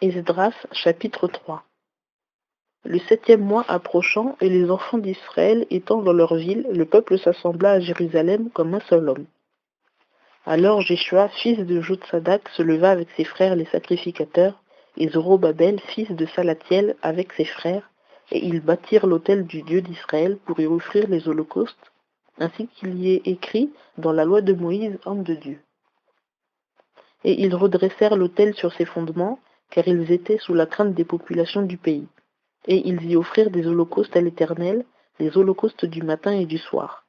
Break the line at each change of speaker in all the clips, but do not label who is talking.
Esdras chapitre 3. Le 7e mois approchant, et les enfants d'Israël étant dans leur ville, le peuple s'assembla à Jérusalem comme un seul homme. Alors Jéshua, fils de Jotsadak, se leva avec ses frères les sacrificateurs, et Zorobabel, fils de Salatiel, avec ses frères, et ils bâtirent l'autel du Dieu d'Israël pour y offrir les holocaustes, ainsi qu'il y est écrit dans la loi de Moïse, homme de Dieu. Et ils redressèrent l'autel sur ses fondements, car ils étaient sous la crainte des populations du pays. Et ils y offrirent des holocaustes à l'Éternel, les holocaustes du matin et du soir.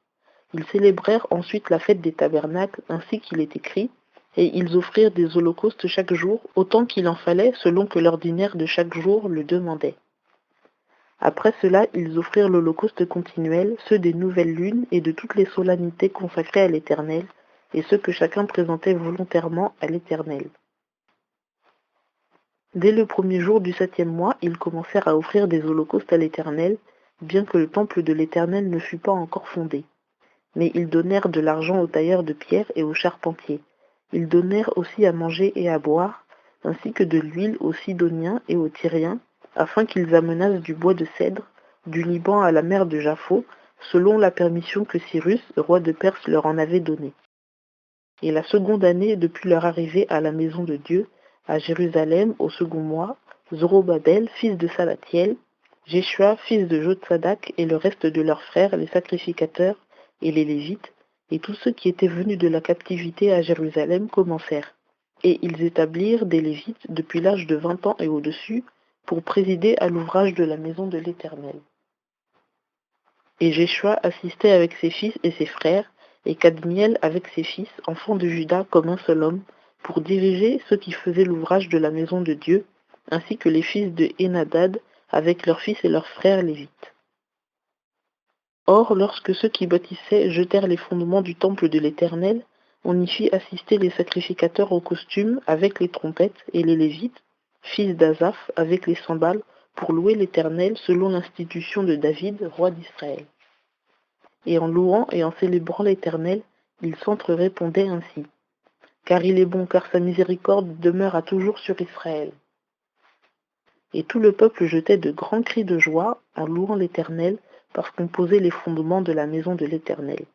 Ils célébrèrent ensuite la fête des tabernacles, ainsi qu'il est écrit, et ils offrirent des holocaustes chaque jour, autant qu'il en fallait, selon que l'ordinaire de chaque jour le demandait. Après cela, ils offrirent l'holocauste continuel, ceux des nouvelles lunes et de toutes les solennités consacrées à l'Éternel, et ceux que chacun présentait volontairement à l'Éternel. Dès le premier jour du 7e mois, ils commencèrent à offrir des holocaustes à l'Éternel, bien que le temple de l'Éternel ne fût pas encore fondé. Mais ils donnèrent de l'argent aux tailleurs de pierre et aux charpentiers. Ils donnèrent aussi à manger et à boire, ainsi que de l'huile aux Sidoniens et aux Tyriens, afin qu'ils amenassent du bois de cèdre, du Liban à la mer de Japhos, selon la permission que Cyrus, roi de Perse, leur en avait donnée. Et la seconde année depuis leur arrivée à la maison de Dieu, à Jérusalem, au second mois, Zorobabel, fils de Salatiel, Jéshua, fils de Jotsadak, et le reste de leurs frères, les sacrificateurs, et les Lévites, et tous ceux qui étaient venus de la captivité à Jérusalem commencèrent. Et ils établirent des Lévites depuis l'âge de 20 ans et au-dessus, pour présider à l'ouvrage de la maison de l'Éternel. Et Jéshua assistait avec ses fils et ses frères, et Kadmiel avec ses fils, enfants de Juda comme un seul homme, pour diriger ceux qui faisaient l'ouvrage de la maison de Dieu, ainsi que les fils de Hénadad, avec leurs fils et leurs frères lévites. Or, lorsque ceux qui bâtissaient jetèrent les fondements du temple de l'Éternel, on y fit assister les sacrificateurs au costume avec les trompettes et les lévites, fils d'Azaph, avec les cymbales, pour louer l'Éternel selon l'institution de David, roi d'Israël. Et en louant et en célébrant l'Éternel, ils s'entre-répondaient ainsi. Car il est bon, car sa miséricorde demeure à toujours sur Israël. Et tout le peuple jetait de grands cris de joie en louant l'Éternel, parce qu'on posait les fondements de la maison de l'Éternel.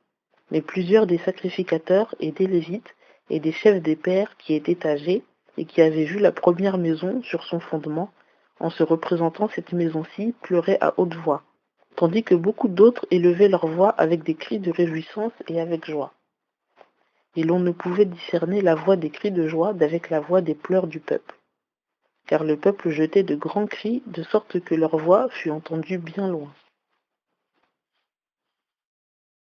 Mais plusieurs des sacrificateurs et des Lévites et des chefs des pères qui étaient âgés et qui avaient vu la première maison sur son fondement, en se représentant cette maison-ci, pleuraient à haute voix, tandis que beaucoup d'autres élevaient leur voix avec des cris de réjouissance et avec joie. Et l'on ne pouvait discerner la voix des cris de joie d'avec la voix des pleurs du peuple. Car le peuple jetait de grands cris, de sorte que leur voix fut entendue bien loin.